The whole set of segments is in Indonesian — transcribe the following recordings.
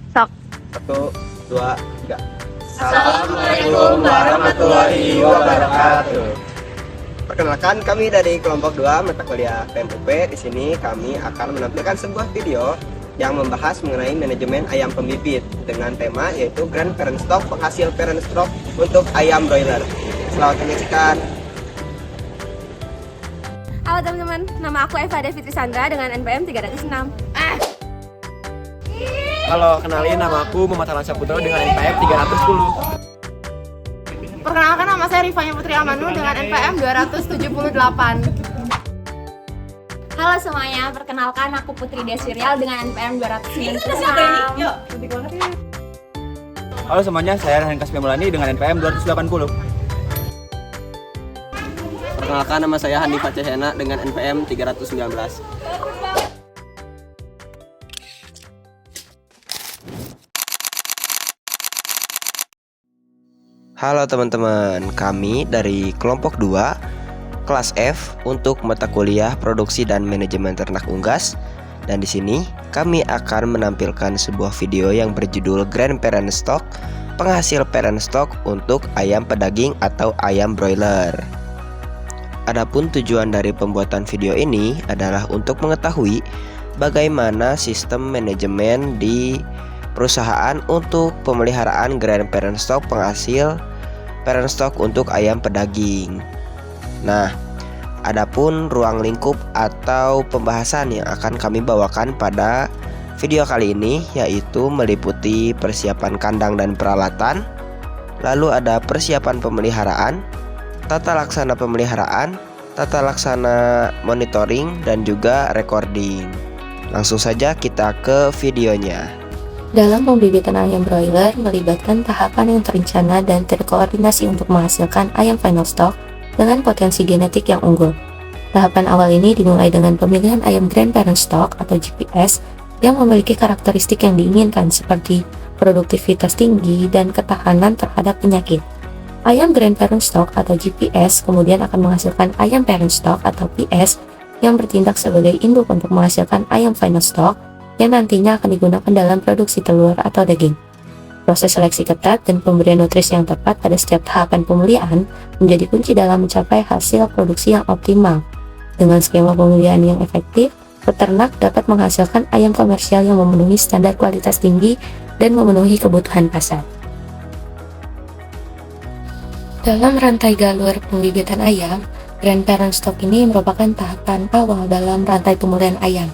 Sok. Satu, dua, tiga. Assalamualaikum warahmatullahi wabarakatuh. Perkenalkan, kami dari kelompok 2 mata kuliah PMUP. Di sini kami akan menampilkan sebuah video yang membahas mengenai manajemen ayam pembibit dengan tema yaitu grandparent stock, penghasil parent stock untuk ayam broiler. Selamat menyaksikan. Halo teman-teman, nama aku Eva Devitri Sandra dengan NPM 306. Halo, kenalin nama aku Muhammad Alan Saputra dengan NPM 310. Perkenalkan, nama saya Rifanya Putri Amanu dengan NPM 278. Halo semuanya, perkenalkan aku Putri Desirial dengan NPM 296. Halo semuanya, saya Rahan Kasmi Mulani dengan NPM 280. Perkenalkan, nama saya Hanifah Cahena dengan NPM 319. Halo teman-teman, kami dari kelompok 2 kelas F untuk mata kuliah Produksi dan Manajemen Ternak Unggas. Dan di sini kami akan menampilkan sebuah video yang berjudul Grandparent Stock, penghasil parent stock untuk ayam pedaging atau ayam broiler. Adapun tujuan dari pembuatan video ini adalah untuk mengetahui bagaimana sistem manajemen di perusahaan untuk pemeliharaan grandparent stock, penghasil parent stock untuk ayam pedaging. Nah, adapun ruang lingkup atau pembahasan yang akan kami bawakan pada video kali ini yaitu meliputi persiapan kandang dan peralatan, lalu ada persiapan pemeliharaan, tata laksana pemeliharaan, tata laksana monitoring, dan juga recording. Langsung saja kita ke videonya. Dalam pembibitan ayam broiler melibatkan tahapan yang terencana dan terkoordinasi untuk menghasilkan ayam final stock dengan potensi genetik yang unggul. Tahapan awal ini dimulai dengan pemilihan ayam grandparent stock atau GPS yang memiliki karakteristik yang diinginkan seperti produktivitas tinggi dan ketahanan terhadap penyakit. Ayam grandparent stock atau GPS kemudian akan menghasilkan ayam parent stock atau PS yang bertindak sebagai induk untuk menghasilkan ayam final stock yang nantinya akan digunakan dalam produksi telur atau daging. Proses seleksi ketat dan pemberian nutrisi yang tepat pada setiap tahapan pemeliharaan menjadi kunci dalam mencapai hasil produksi yang optimal. Dengan skema pemeliharaan yang efektif, peternak dapat menghasilkan ayam komersial yang memenuhi standar kualitas tinggi dan memenuhi kebutuhan pasar. Dalam rantai galur pembibitan ayam, grandparent stock ini merupakan tahapan awal dalam rantai pemeliharaan ayam.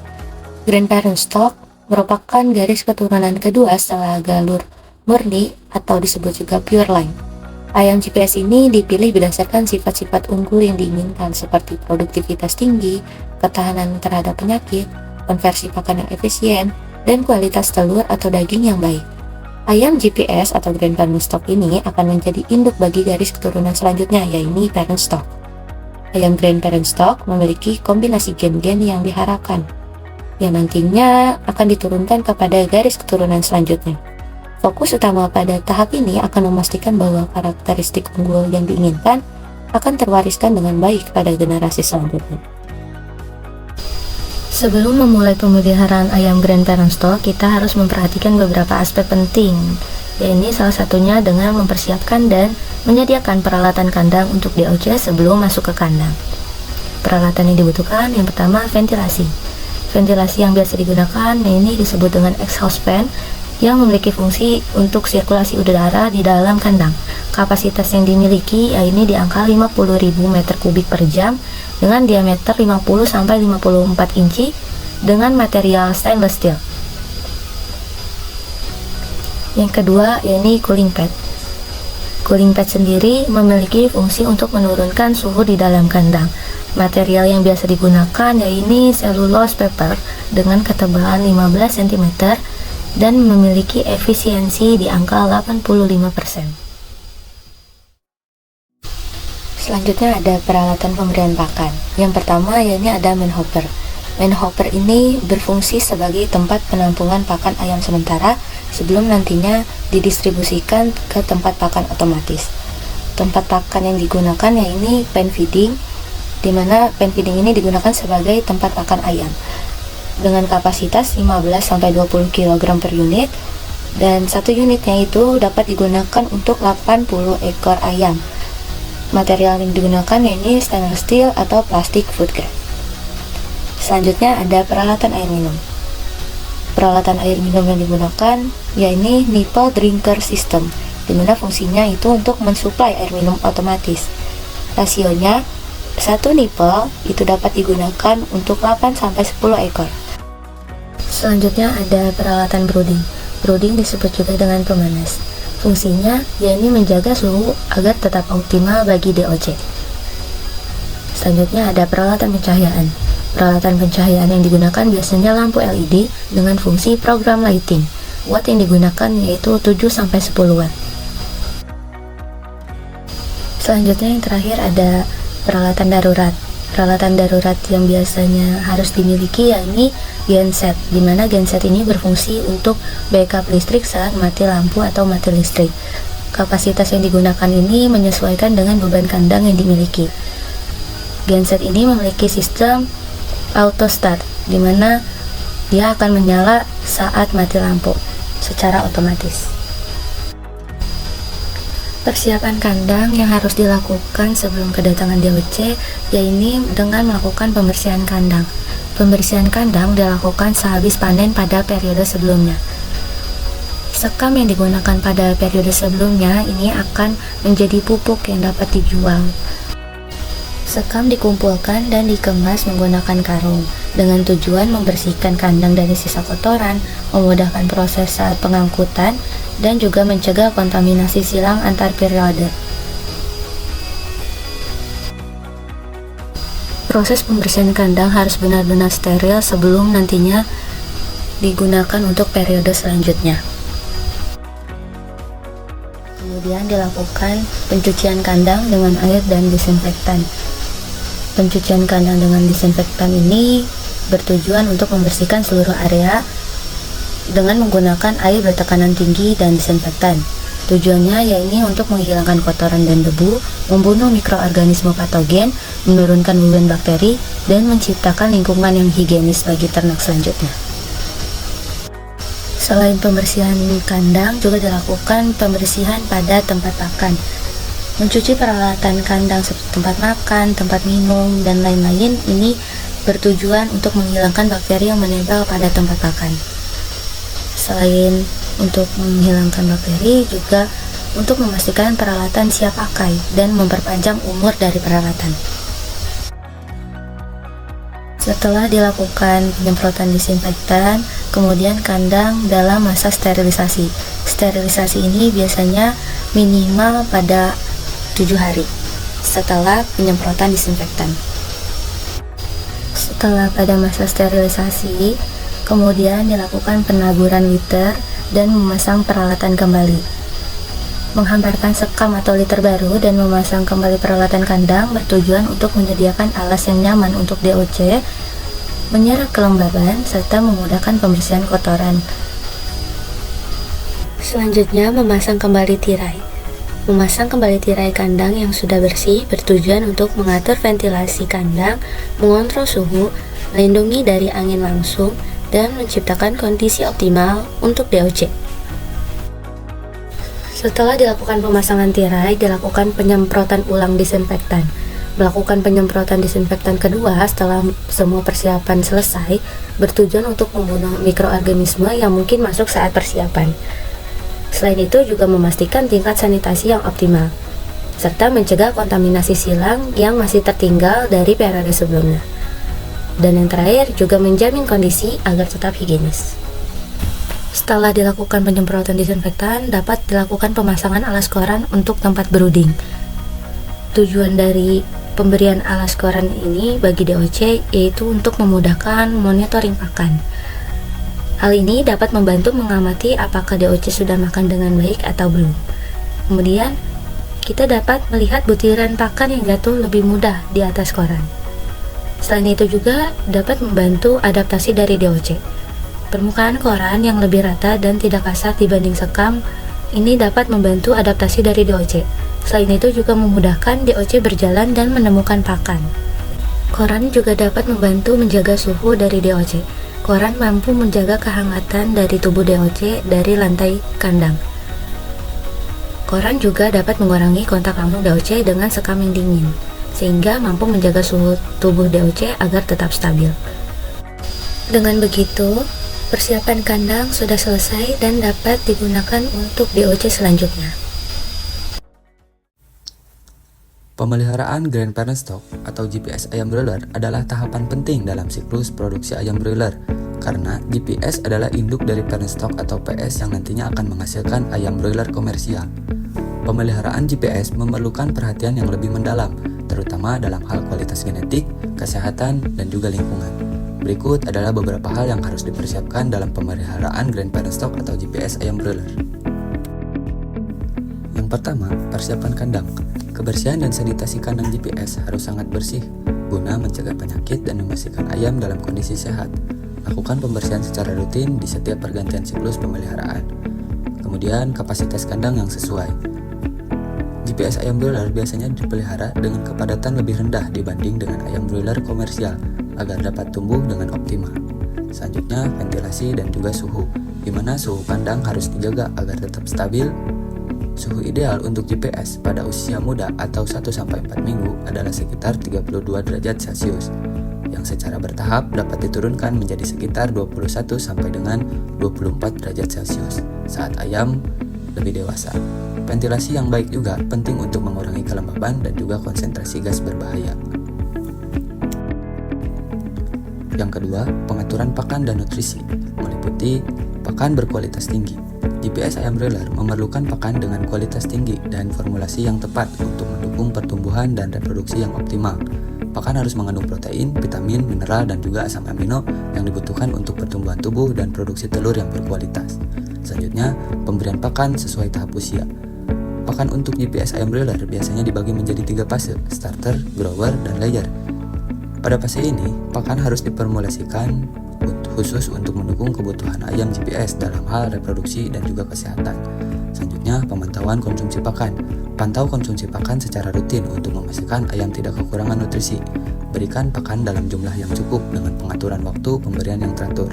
Grandparent stock merupakan garis keturunan kedua setelah galur murni atau disebut juga pure line. Ayam GPS ini dipilih berdasarkan sifat-sifat unggul yang diinginkan seperti produktivitas tinggi, ketahanan terhadap penyakit, konversi pakan yang efisien, dan kualitas telur atau daging yang baik. Ayam GPS atau grandparent stock ini akan menjadi induk bagi garis keturunan selanjutnya, yaitu parent stock. Ayam grandparent stock memiliki kombinasi gen-gen yang diharapkan, yang nantinya akan diturunkan kepada garis keturunan selanjutnya. Fokus utama pada tahap ini akan memastikan bahwa karakteristik unggul yang diinginkan akan terwariskan dengan baik pada generasi selanjutnya. Sebelum memulai pemeliharaan ayam grandparent stock, kita harus memperhatikan beberapa aspek penting, yaitu salah satunya dengan mempersiapkan dan menyediakan peralatan kandang untuk DOC sebelum masuk ke kandang. Peralatan yang dibutuhkan yang pertama ventilasi. Ventilasi yang biasa digunakan ini disebut dengan exhaust fan yang memiliki fungsi untuk sirkulasi udara di dalam kandang. Kapasitas yang dimiliki ini di angka 50.000 meter kubik per jam dengan diameter 50-54 inci dengan material stainless steel. Yang kedua ini cooling pad. Cooling pad sendiri memiliki fungsi untuk menurunkan suhu di dalam kandang. Material yang biasa digunakan yaitu cellulose paper dengan ketebalan 15 cm dan memiliki efisiensi di angka 85%. Selanjutnya ada peralatan pemberian pakan. Yang pertama yaitu ada manhopper. Manhopper ini berfungsi sebagai tempat penampungan pakan ayam sementara sebelum nantinya didistribusikan ke tempat pakan otomatis. Tempat pakan yang digunakan yaitu pen feeding, di mana pen feeding ini digunakan sebagai tempat pakan ayam dengan kapasitas 15-20 kg per unit dan satu unitnya itu dapat digunakan untuk 80 ekor ayam. Material yang digunakan ini stainless steel atau plastik food grade. Selanjutnya ada peralatan air minum. Peralatan air minum yang digunakan yakni nipple drinker system, di mana fungsinya itu untuk mensuplai air minum otomatis. Rasionya satu nipple itu dapat digunakan untuk 8-10 ekor. Selanjutnya ada peralatan brooding. Brooding disebut juga dengan pemanas. Fungsinya yakni menjaga suhu agar tetap optimal bagi DOC. Selanjutnya ada peralatan pencahayaan. Peralatan pencahayaan yang digunakan biasanya lampu LED dengan fungsi program lighting. Watt yang digunakan yaitu 7-10 watt. Selanjutnya yang terakhir ada peralatan darurat. Peralatan darurat yang biasanya harus dimiliki yakni genset, di mana genset ini berfungsi untuk backup listrik saat mati lampu atau mati listrik. Kapasitas yang digunakan ini menyesuaikan dengan beban kandang yang dimiliki. Genset ini memiliki sistem auto start, di mana dia akan menyala saat mati lampu secara otomatis. Persiapan kandang yang harus dilakukan sebelum kedatangan DOC yaitu dengan melakukan pembersihan kandang. Pembersihan kandang dilakukan sehabis panen pada periode sebelumnya. Sekam yang digunakan pada periode sebelumnya ini akan menjadi pupuk yang dapat dijual. Sekam dikumpulkan dan dikemas menggunakan karung dengan tujuan membersihkan kandang dari sisa kotoran, memudahkan proses saat pengangkutan, dan juga mencegah kontaminasi silang antar periode. Proses pembersihan kandang harus benar-benar steril sebelum nantinya digunakan untuk periode selanjutnya. Kemudian dilakukan pencucian kandang dengan air dan disinfektan. Pencucian kandang dengan disinfektan ini bertujuan untuk membersihkan seluruh area dengan menggunakan air bertekanan tinggi dan disinfektan. Tujuannya yaitu untuk menghilangkan kotoran dan debu, membunuh mikroorganisme patogen, menurunkan beban bakteri, dan menciptakan lingkungan yang higienis bagi ternak selanjutnya. Selain pembersihan kandang, juga dilakukan pembersihan pada tempat pakan. Mencuci peralatan kandang seperti tempat makan, tempat minum, dan lain-lain ini bertujuan untuk menghilangkan bakteri yang menempel pada tempat pakan. Selain untuk menghilangkan bakteri, juga untuk memastikan peralatan siap pakai dan memperpanjang umur dari peralatan. Setelah dilakukan penyemprotan disinfektan, kemudian kandang dalam masa sterilisasi. Sterilisasi ini biasanya minimal pada 7 hari setelah penyemprotan disinfektan. Setelah pada masa sterilisasi, kemudian dilakukan penaburan liter dan memasang peralatan kembali. Menghamparkan sekam atau liter baru dan memasang kembali peralatan kandang bertujuan untuk menyediakan alas yang nyaman untuk DOC, menyerap kelembaban, serta memudahkan pembersihan kotoran. Selanjutnya, memasang kembali tirai. Memasang kembali tirai kandang yang sudah bersih bertujuan untuk mengatur ventilasi kandang, mengontrol suhu, melindungi dari angin langsung, dan menciptakan kondisi optimal untuk DOC. Setelah dilakukan pemasangan tirai, dilakukan penyemprotan ulang disinfektan. Melakukan penyemprotan disinfektan kedua setelah semua persiapan selesai bertujuan untuk membunuh mikroorganisme yang mungkin masuk saat persiapan. Selain itu juga memastikan tingkat sanitasi yang optimal, serta mencegah kontaminasi silang yang masih tertinggal dari periode sebelumnya. Dan yang terakhir juga menjamin kondisi agar tetap higienis. Setelah dilakukan penyemprotan disinfektan, dapat dilakukan pemasangan alas koran untuk tempat brooding. Tujuan dari pemberian alas koran ini bagi DOC yaitu untuk memudahkan monitoring pakan. Hal ini dapat membantu mengamati apakah DOC sudah makan dengan baik atau belum. Kemudian, kita dapat melihat butiran pakan yang jatuh lebih mudah di atas koran. Selain itu juga dapat membantu adaptasi dari DOC. Permukaan koran yang lebih rata dan tidak kasar dibanding sekam ini dapat membantu adaptasi dari DOC. Selain itu juga memudahkan DOC berjalan dan menemukan pakan. Koran juga dapat membantu menjaga suhu dari DOC. Koran mampu menjaga kehangatan dari tubuh DOC dari lantai kandang. Koran juga dapat mengurangi kontak langsung DOC dengan sekam yang dingin, sehingga mampu menjaga suhu tubuh DOC agar tetap stabil. Dengan begitu, persiapan kandang sudah selesai dan dapat digunakan untuk DOC selanjutnya. Pemeliharaan grandparent stock atau GPS ayam broiler adalah tahapan penting dalam siklus produksi ayam broiler karena GPS adalah induk dari parent stock atau PS yang nantinya akan menghasilkan ayam broiler komersial. Pemeliharaan GPS memerlukan perhatian yang lebih mendalam, terutama dalam hal kualitas genetik, kesehatan, dan juga lingkungan. Berikut adalah beberapa hal yang harus dipersiapkan dalam pemeliharaan grandparent stock atau GPS ayam broiler. Yang pertama, persiapan kandang. Kebersihan dan sanitasi kandang GPS harus sangat bersih guna mencegah penyakit dan memastikan ayam dalam kondisi sehat. Lakukan pembersihan secara rutin di setiap pergantian siklus pemeliharaan. Kemudian, kapasitas kandang yang sesuai. GPS ayam broiler biasanya dipelihara dengan kepadatan lebih rendah dibanding dengan ayam broiler komersial agar dapat tumbuh dengan optimal. Selanjutnya, ventilasi dan juga suhu, di mana suhu kandang harus dijaga agar tetap stabil. Suhu ideal untuk GPS pada usia muda atau 1-4 minggu adalah sekitar 32 derajat Celcius, yang secara bertahap dapat diturunkan menjadi sekitar 21 sampai dengan 24 derajat Celcius saat ayam lebih dewasa. Ventilasi yang baik juga penting untuk mengurangi kelembaban dan juga konsentrasi gas berbahaya. Yang kedua, pengaturan pakan dan nutrisi, meliputi pakan berkualitas tinggi. GPS ayam broiler memerlukan pakan dengan kualitas tinggi dan formulasi yang tepat untuk mendukung pertumbuhan dan reproduksi yang optimal. Pakan harus mengandung protein, vitamin, mineral, dan juga asam amino yang dibutuhkan untuk pertumbuhan tubuh dan produksi telur yang berkualitas. Selanjutnya, pemberian pakan sesuai tahap usia. Pakan untuk GPS ayam broiler biasanya dibagi menjadi 3 fase, starter, grower, dan layer. Pada fase ini, pakan harus diformulasikan khusus untuk mendukung kebutuhan ayam GPS dalam hal reproduksi dan juga kesehatan. Selanjutnya, pemantauan konsumsi pakan. Pantau konsumsi pakan secara rutin untuk memastikan ayam tidak kekurangan nutrisi. Berikan pakan dalam jumlah yang cukup dengan pengaturan waktu pemberian yang teratur.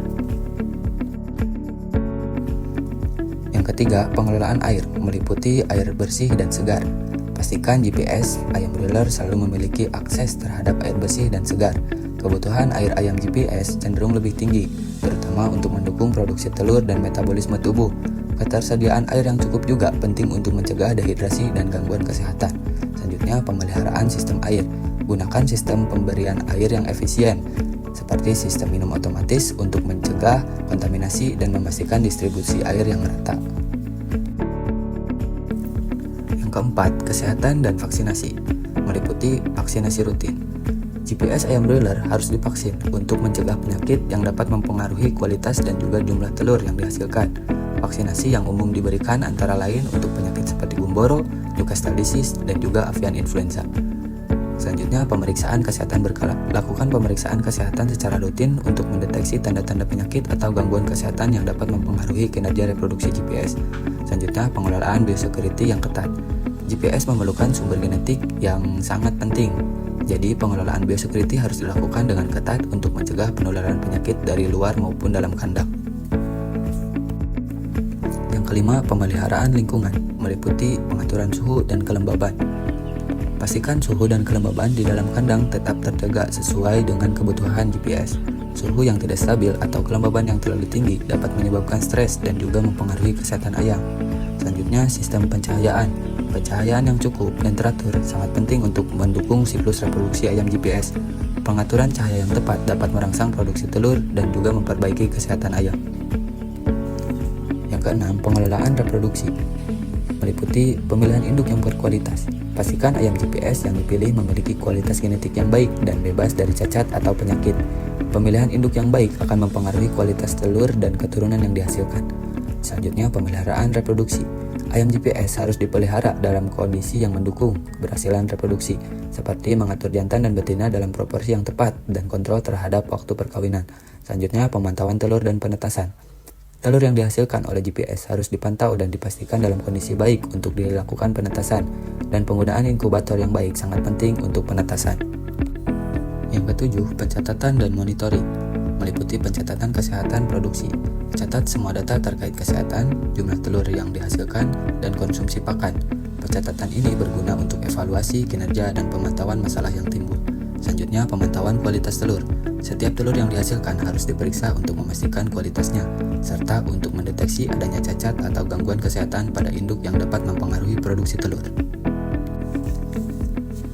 Yang ketiga, pengelolaan air, meliputi air bersih dan segar. Pastikan GPS ayam broiler selalu memiliki akses terhadap air bersih dan segar. Kebutuhan air ayam GPS cenderung lebih tinggi, terutama untuk mendukung produksi telur dan metabolisme tubuh. Ketersediaan air yang cukup juga penting untuk mencegah dehidrasi dan gangguan kesehatan. Selanjutnya, pemeliharaan sistem air. Gunakan sistem pemberian air yang efisien, seperti sistem minum otomatis untuk mencegah kontaminasi dan memastikan distribusi air yang merata. Yang keempat, kesehatan dan vaksinasi, meliputi vaksinasi rutin. GPS ayam broiler harus divaksin untuk mencegah penyakit yang dapat mempengaruhi kualitas dan juga jumlah telur yang dihasilkan. Vaksinasi yang umum diberikan antara lain untuk penyakit seperti gumboro, Newcastle disease, dan juga avian influenza. Selanjutnya, pemeriksaan kesehatan berkala. Lakukan pemeriksaan kesehatan secara rutin untuk mendeteksi tanda-tanda penyakit atau gangguan kesehatan yang dapat mempengaruhi kinerja reproduksi GPS. Selanjutnya, pengelolaan biosecurity yang ketat. GPS memerlukan sumber genetik yang sangat penting. Jadi, pengelolaan biosecurity harus dilakukan dengan ketat untuk mencegah penularan penyakit dari luar maupun dalam kandang. Yang kelima, pemeliharaan lingkungan, meliputi pengaturan suhu dan kelembaban. Pastikan suhu dan kelembaban di dalam kandang tetap terjaga sesuai dengan kebutuhan GPS. Suhu yang tidak stabil atau kelembaban yang terlalu tinggi dapat menyebabkan stres dan juga mempengaruhi kesehatan ayam. Selanjutnya, sistem pencahayaan. Pencahayaan yang cukup dan teratur sangat penting untuk mendukung siklus reproduksi ayam GPS. Pengaturan cahaya yang tepat dapat merangsang produksi telur dan juga memperbaiki kesehatan ayam. Yang keenam, pengelolaan reproduksi, meliputi pemilihan induk yang berkualitas. Pastikan ayam GPS yang dipilih memiliki kualitas genetik yang baik dan bebas dari cacat atau penyakit. Pemilihan induk yang baik akan mempengaruhi kualitas telur dan keturunan yang dihasilkan. Selanjutnya, pemeliharaan reproduksi. Ayam GPS harus dipelihara dalam kondisi yang mendukung keberhasilan reproduksi, seperti mengatur jantan dan betina dalam proporsi yang tepat dan kontrol terhadap waktu perkawinan. Selanjutnya, pemantauan telur dan penetasan. Telur yang dihasilkan oleh GPS harus dipantau dan dipastikan dalam kondisi baik untuk dilakukan penetasan, dan penggunaan inkubator yang baik sangat penting untuk penetasan. Yang ketujuh, pencatatan dan monitoring, meliputi pencatatan kesehatan produksi. Catat semua data terkait kesehatan, jumlah telur yang dihasilkan, dan konsumsi pakan. Pencatatan ini berguna untuk evaluasi, kinerja, dan pemantauan masalah yang timbul. Selanjutnya, pemantauan kualitas telur. Setiap telur yang dihasilkan harus diperiksa untuk memastikan kualitasnya, serta untuk mendeteksi adanya cacat atau gangguan kesehatan pada induk yang dapat mempengaruhi produksi telur.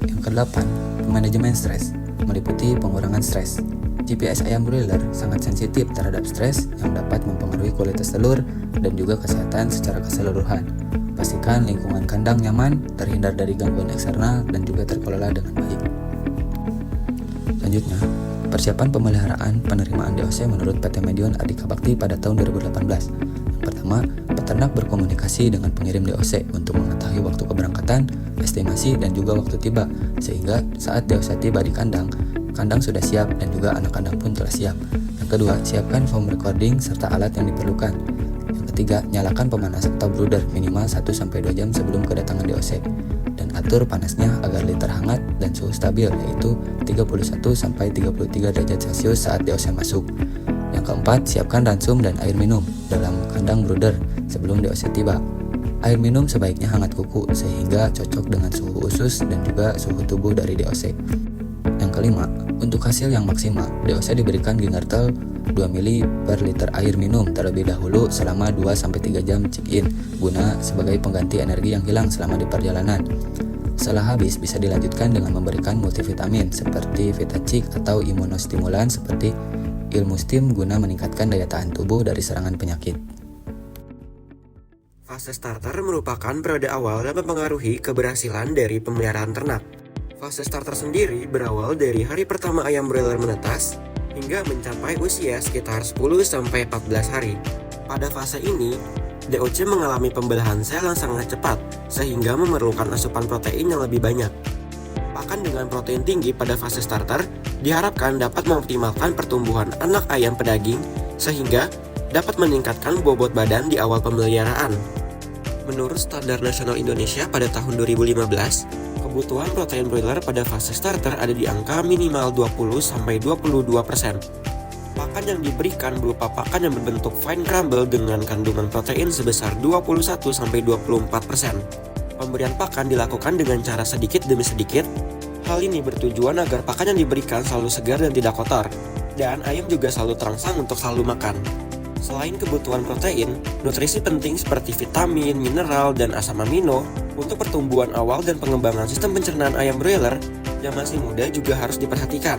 Yang kedelapan, manajemen stres, meliputi pengurangan stres. GPS ayam broiler sangat sensitif terhadap stres yang dapat mempengaruhi kualitas telur dan juga kesehatan secara keseluruhan. Pastikan lingkungan kandang nyaman, terhindar dari gangguan eksternal, dan juga terkelola dengan baik. Selanjutnya, persiapan pemeliharaan penerimaan DOC menurut PT Medion Ardika Bakti pada tahun 2018. Yang pertama, peternak berkomunikasi dengan pengirim DOC untuk mengetahui waktu keberangkatan, estimasi, dan juga waktu tiba, sehingga saat DOC tiba di kandang sudah siap dan juga anak kandang pun telah siap. Yang kedua, siapkan form recording serta alat yang diperlukan. Yang ketiga, nyalakan pemanas atau brooder minimal 1-2 jam sebelum kedatangan DOC. Dan atur panasnya agar liter hangat dan suhu stabil, yaitu 31-33 derajat Celcius saat DOC masuk. Yang keempat, siapkan ransum dan air minum dalam kandang brooder sebelum DOC tiba. Air minum sebaiknya hangat kuku sehingga cocok dengan suhu usus dan juga suhu tubuh dari DOC. Yang kelima, untuk hasil yang maksimal, DOC diberikan Gingertel 2 ml per liter air minum terlebih dahulu selama 2-3 jam check-in guna sebagai pengganti energi yang hilang selama di perjalanan. Setelah habis bisa dilanjutkan dengan memberikan multivitamin seperti Vitacik atau imunostimulan seperti Ilmustim guna meningkatkan daya tahan tubuh dari serangan penyakit. Fase starter merupakan periode awal yang mempengaruhi keberhasilan dari pemeliharaan ternak. Fase starter sendiri berawal dari hari pertama ayam broiler menetas hingga mencapai usia sekitar 10-14 hari. Pada fase ini, DOC mengalami pembelahan sel yang sangat cepat sehingga memerlukan asupan protein yang lebih banyak. Pakan dengan protein tinggi pada fase starter diharapkan dapat mengoptimalkan pertumbuhan anak ayam pedaging sehingga dapat meningkatkan bobot badan di awal pemeliharaan. Menurut Standar Nasional Indonesia pada tahun 2015, kebutuhan protein broiler pada fase starter ada di angka minimal 20-22%. Pakan yang diberikan berupa pakan yang berbentuk fine crumble dengan kandungan protein sebesar 21-24%. Pemberian pakan dilakukan dengan cara sedikit demi sedikit. Hal ini bertujuan agar pakan yang diberikan selalu segar dan tidak kotor, dan ayam juga selalu terangsang untuk selalu makan. Selain kebutuhan protein, nutrisi penting seperti vitamin, mineral, dan asam amino untuk pertumbuhan awal dan pengembangan sistem pencernaan ayam broiler yang masih muda juga harus diperhatikan.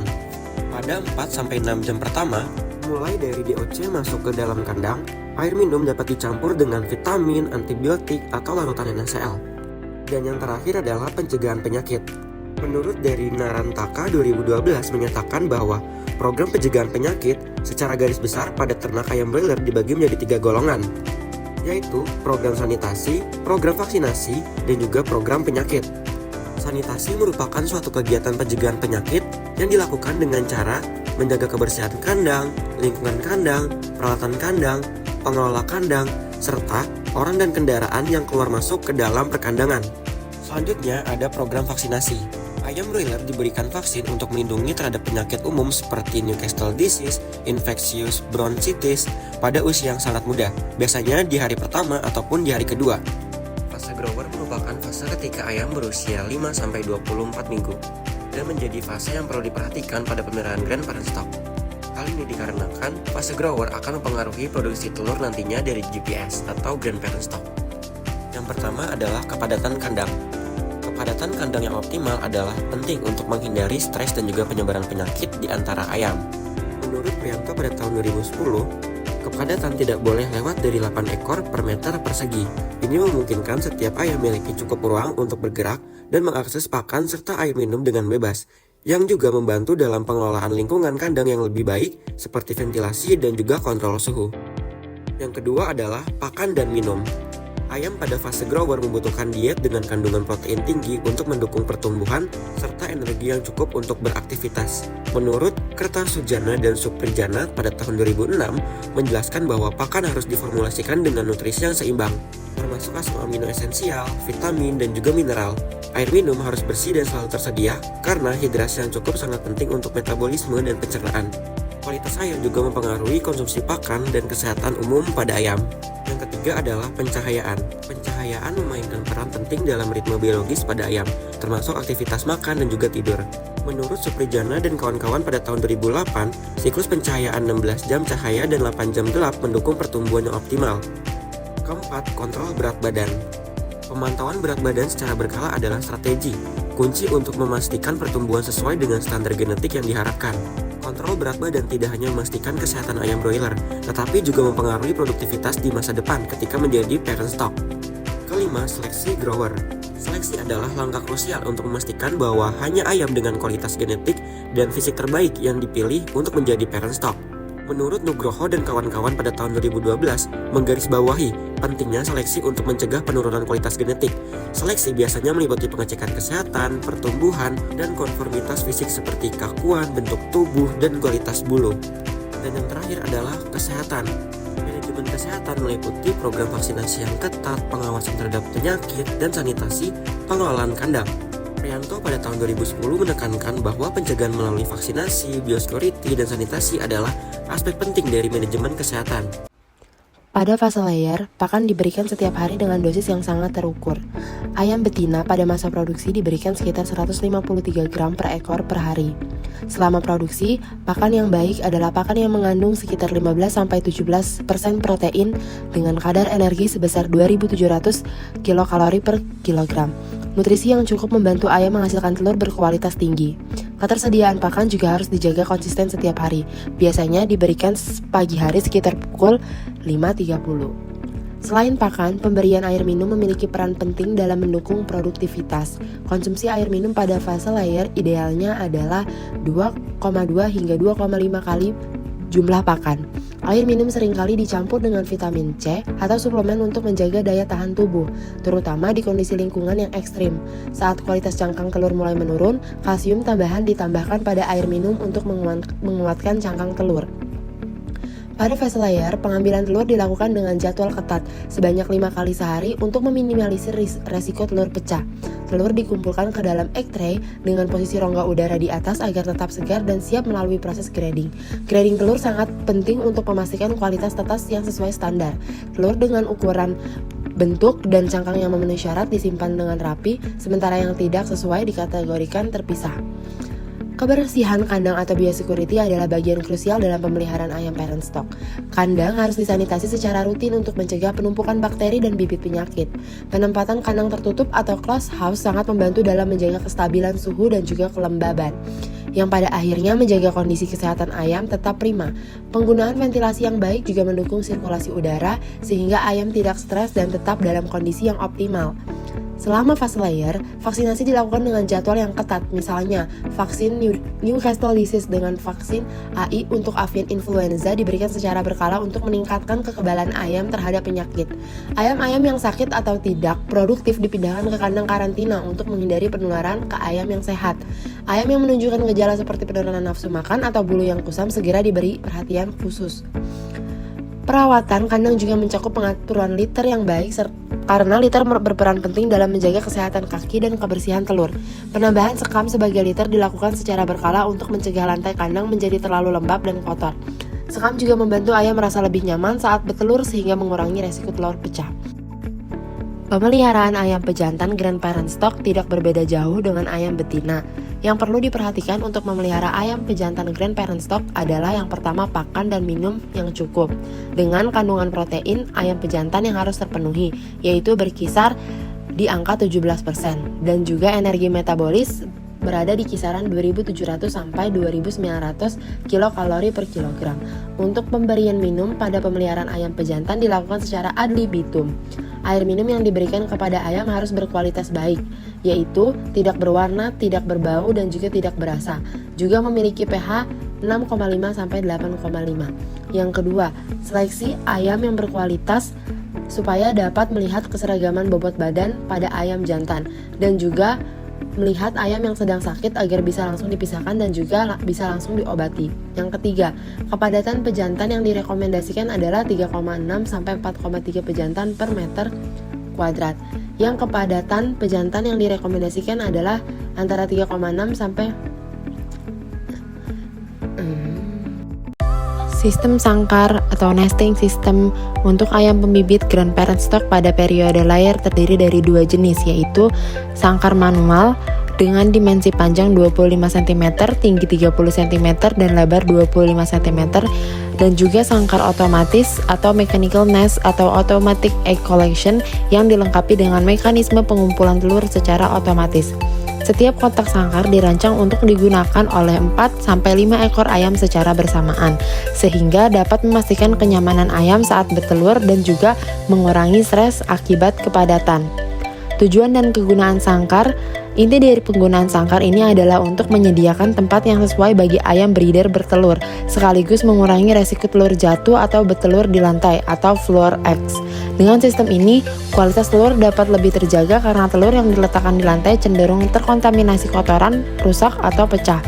Pada 4-6 jam pertama, mulai dari DOC masuk ke dalam kandang, air minum dapat dicampur dengan vitamin, antibiotik, atau larutan NaCl. Dan yang terakhir adalah pencegahan penyakit. Menurut dari Narantaka 2012 menyatakan bahwa program pencegahan penyakit secara garis besar pada ternak ayam broiler dibagi menjadi 3 golongan, yaitu program sanitasi, program vaksinasi, dan juga program penyakit. Sanitasi merupakan suatu kegiatan pencegahan penyakit yang dilakukan dengan cara menjaga kebersihan kandang, lingkungan kandang, peralatan kandang, pengelola kandang, serta orang dan kendaraan yang keluar masuk ke dalam perkandangan. Selanjutnya ada program vaksinasi. Ayam broiler diberikan vaksin untuk melindungi terhadap penyakit umum seperti Newcastle disease, infectious bronchitis pada usia yang sangat muda, biasanya di hari pertama ataupun di hari kedua. Fase grower merupakan fase ketika ayam berusia 5-24 minggu dan menjadi fase yang perlu diperhatikan pada pemeliharaan grandparent stock. Hal ini dikarenakan fase grower akan mempengaruhi produksi telur nantinya dari GPS atau grandparent stock. Yang pertama adalah kepadatan kandang. Kepadatan kandang yang optimal adalah penting untuk menghindari stres dan juga penyebaran penyakit di antara ayam. Menurut Priyanto pada tahun 2010, kepadatan tidak boleh lewat dari 8 ekor per meter persegi. Ini memungkinkan setiap ayam memiliki cukup ruang untuk bergerak dan mengakses pakan serta air minum dengan bebas, yang juga membantu dalam pengelolaan lingkungan kandang yang lebih baik seperti ventilasi dan juga kontrol suhu. Yang kedua adalah pakan dan minum. Ayam pada fase grower membutuhkan diet dengan kandungan protein tinggi untuk mendukung pertumbuhan serta energi yang cukup untuk beraktivitas. Menurut Kertasujana dan Suprijana pada tahun 2006 menjelaskan bahwa pakan harus diformulasikan dengan nutrisi yang seimbang, termasuk asam amino esensial, vitamin, dan juga mineral. Air minum harus bersih dan selalu tersedia karena hidrasi yang cukup sangat penting untuk metabolisme dan pencernaan. Kualitas air juga mempengaruhi konsumsi pakan dan kesehatan umum pada ayam. Yang ketiga adalah pencahayaan. Pencahayaan memainkan peran penting dalam ritme biologis pada ayam, termasuk aktivitas makan dan juga tidur. Menurut Suprijana dan kawan-kawan pada tahun 2008, siklus pencahayaan 16 jam cahaya dan 8 jam gelap mendukung pertumbuhan yang optimal. Keempat, kontrol berat badan. Pemantauan berat badan secara berkala adalah strategi kunci untuk memastikan pertumbuhan sesuai dengan standar genetik yang diharapkan. Kontrol berat badan tidak hanya memastikan kesehatan ayam broiler, tetapi juga mempengaruhi produktivitas di masa depan ketika menjadi parent stock. Kelima, seleksi grower. Seleksi adalah langkah krusial untuk memastikan bahwa hanya ayam dengan kualitas genetik dan fisik terbaik yang dipilih untuk menjadi parent stock. Menurut Nugroho dan kawan-kawan pada tahun 2012, menggarisbawahi pentingnya seleksi untuk mencegah penurunan kualitas genetik. Seleksi biasanya meliputi pengecekan kesehatan, pertumbuhan, dan konformitas fisik seperti kakuan, bentuk tubuh, dan kualitas bulu. Dan yang terakhir adalah kesehatan. Manajemen kesehatan meliputi program vaksinasi yang ketat, pengawasan terhadap penyakit, dan sanitasi pengelolaan kandang. Prianto pada tahun 2010 menekankan bahwa pencegahan melalui vaksinasi, biosecurity, dan sanitasi adalah aspek penting dari manajemen kesehatan. Pada fase layer, pakan diberikan setiap hari dengan dosis yang sangat terukur. Ayam betina pada masa produksi diberikan sekitar 153 gram per ekor per hari. Selama produksi, pakan yang baik adalah pakan yang mengandung sekitar 15-17% protein dengan kadar energi sebesar 2.700 kilokalori per kilogram. Nutrisi yang cukup membantu ayam menghasilkan telur berkualitas tinggi. Ketersediaan pakan juga harus dijaga konsisten setiap hari. Biasanya diberikan pagi hari sekitar pukul 5.30. Selain pakan, pemberian air minum memiliki peran penting dalam mendukung produktivitas. Konsumsi air minum pada fase layer idealnya adalah 2,2 hingga 2,5 kali jumlah pakan. Air minum seringkali dicampur dengan vitamin C atau suplemen untuk menjaga daya tahan tubuh, terutama di kondisi lingkungan yang ekstrim. Saat kualitas cangkang telur mulai menurun, kalsium tambahan ditambahkan pada air minum untuk menguatkan cangkang telur. Pada fase layer, pengambilan telur dilakukan dengan jadwal ketat sebanyak 5 kali sehari untuk meminimalisir resiko telur pecah. Telur dikumpulkan ke dalam egg tray dengan posisi rongga udara di atas agar tetap segar dan siap melalui proses grading. Grading telur sangat penting untuk memastikan kualitas tetas yang sesuai standar. Telur dengan ukuran bentuk dan cangkang yang memenuhi syarat disimpan dengan rapi, sementara yang tidak sesuai dikategorikan terpisah. Kebersihan kandang atau biosecurity adalah bagian krusial dalam pemeliharaan ayam parent stock. Kandang harus disanitasi secara rutin untuk mencegah penumpukan bakteri dan bibit penyakit. Penempatan kandang tertutup atau closed house sangat membantu dalam menjaga kestabilan suhu dan juga kelembaban, yang pada akhirnya menjaga kondisi kesehatan ayam tetap prima. Penggunaan ventilasi yang baik juga mendukung sirkulasi udara sehingga ayam tidak stres dan tetap dalam kondisi yang optimal. Selama fase layer, vaksinasi dilakukan dengan jadwal yang ketat, misalnya vaksin Newcastle disease dengan vaksin AI untuk avian influenza diberikan secara berkala untuk meningkatkan kekebalan ayam terhadap penyakit. Ayam-ayam yang sakit atau tidak produktif dipindahkan ke kandang karantina untuk menghindari penularan ke ayam yang sehat. Ayam yang menunjukkan gejala seperti penurunan nafsu makan atau bulu yang kusam segera diberi perhatian khusus. Perawatan kandang juga mencakup pengaturan liter yang baik karena liter berperan penting dalam menjaga kesehatan kaki dan kebersihan telur. Penambahan sekam sebagai liter dilakukan secara berkala untuk mencegah lantai kandang menjadi terlalu lembab dan kotor. Sekam juga membantu ayam merasa lebih nyaman saat bertelur sehingga mengurangi resiko telur pecah. Pemeliharaan ayam pejantan Grand Parent Stock tidak berbeda jauh dengan ayam betina. Yang perlu diperhatikan untuk memelihara ayam pejantan Grand Parent Stock adalah yang pertama pakan dan minum yang cukup. Dengan kandungan protein ayam pejantan yang harus terpenuhi, yaitu berkisar di angka 17%, dan juga energi metabolis berada di kisaran 2.700 sampai 2.900 kilokalori per kilogram. Untuk pemberian minum pada pemeliharaan ayam pejantan dilakukan secara ad libitum. Air minum yang diberikan kepada ayam harus berkualitas baik, yaitu tidak berwarna, tidak berbau, dan juga tidak berasa. Juga memiliki pH 6,5 sampai 8,5. Yang kedua, seleksi ayam yang berkualitas supaya dapat melihat keseragaman bobot badan pada ayam jantan dan juga melihat ayam yang sedang sakit agar bisa langsung dipisahkan dan juga bisa langsung diobati. Yang ketiga, kepadatan pejantan yang direkomendasikan adalah 3,6 sampai 4,3 pejantan per meter kuadrat. Yang kepadatan pejantan yang direkomendasikan adalah antara 3,6 sampai Sistem sangkar atau nesting system untuk ayam pembibit grandparent stock pada periode layar terdiri dari dua jenis, yaitu sangkar manual dengan dimensi panjang 25 cm, tinggi 30 cm, dan lebar 25 cm, dan juga sangkar otomatis atau mechanical nest atau automatic egg collection yang dilengkapi dengan mekanisme pengumpulan telur secara otomatis. Setiap kotak sangkar dirancang untuk digunakan oleh 4-5 ekor ayam secara bersamaan, sehingga dapat memastikan kenyamanan ayam saat bertelur dan juga mengurangi stres akibat kepadatan. Tujuan dan kegunaan sangkar. Inti dari penggunaan sangkar ini adalah untuk menyediakan tempat yang sesuai bagi ayam breeder bertelur, sekaligus mengurangi resiko telur jatuh atau bertelur di lantai atau floor eggs. Dengan sistem ini, kualitas telur dapat lebih terjaga karena telur yang diletakkan di lantai cenderung terkontaminasi kotoran, rusak, atau pecah.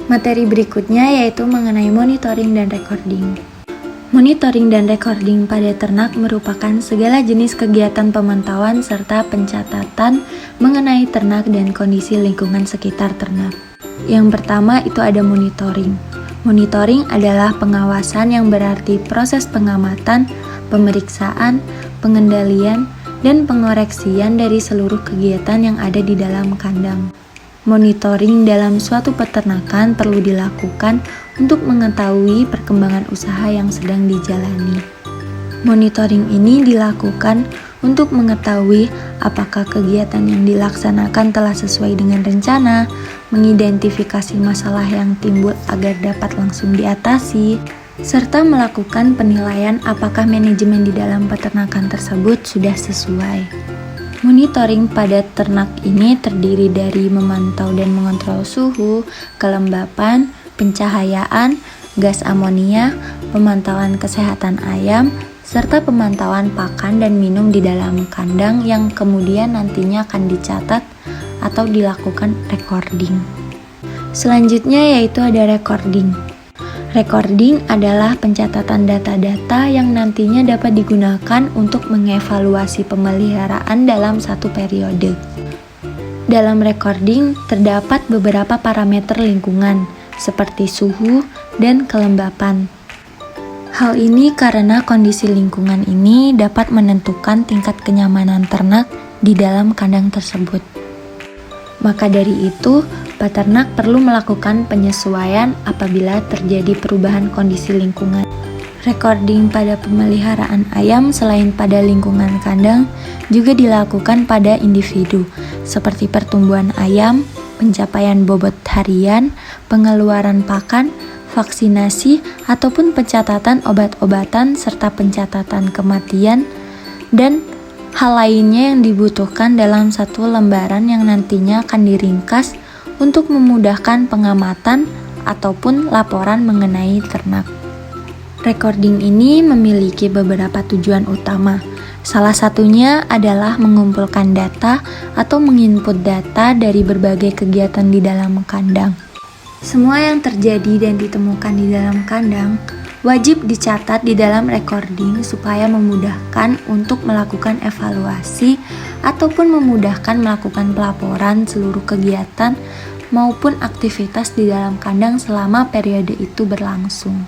Materi berikutnya yaitu mengenai monitoring dan recording. Monitoring dan recording pada ternak merupakan segala jenis kegiatan pemantauan serta pencatatan mengenai ternak dan kondisi lingkungan sekitar ternak. Yang pertama itu ada monitoring. Monitoring adalah pengawasan yang berarti proses pengamatan, pemeriksaan, pengendalian, dan pengoreksian dari seluruh kegiatan yang ada di dalam kandang. Monitoring dalam suatu peternakan perlu dilakukan untuk mengetahui perkembangan usaha yang sedang dijalani. Monitoring ini dilakukan untuk mengetahui apakah kegiatan yang dilaksanakan telah sesuai dengan rencana, mengidentifikasi masalah yang timbul agar dapat langsung diatasi, serta melakukan penilaian apakah manajemen di dalam peternakan tersebut sudah sesuai. Monitoring pada ternak ini terdiri dari memantau dan mengontrol suhu, kelembapan, pencahayaan, gas amonia, pemantauan kesehatan ayam, serta pemantauan pakan dan minum di dalam kandang yang kemudian nantinya akan dicatat atau dilakukan recording. Selanjutnya yaitu ada recording. Recording adalah pencatatan data-data yang nantinya dapat digunakan untuk mengevaluasi pemeliharaan dalam satu periode. Dalam recording terdapat beberapa parameter lingkungan, seperti suhu dan kelembapan. Hal ini karena kondisi lingkungan ini dapat menentukan tingkat kenyamanan ternak di dalam kandang tersebut. Maka dari itu, peternak perlu melakukan penyesuaian apabila terjadi perubahan kondisi lingkungan. Recording pada pemeliharaan ayam selain pada lingkungan kandang juga dilakukan pada individu, seperti pertumbuhan ayam, pencapaian bobot harian, pengeluaran pakan, vaksinasi, ataupun pencatatan obat-obatan serta pencatatan kematian, dan hal lainnya yang dibutuhkan dalam satu lembaran yang nantinya akan diringkas untuk memudahkan pengamatan ataupun laporan mengenai ternak. Recording ini memiliki beberapa tujuan utama. Salah satunya adalah mengumpulkan data atau menginput data dari berbagai kegiatan di dalam kandang. Semua yang terjadi dan ditemukan di dalam kandang wajib dicatat di dalam recording supaya memudahkan untuk melakukan evaluasi ataupun memudahkan melakukan pelaporan seluruh kegiatan maupun aktivitas di dalam kandang selama periode itu berlangsung.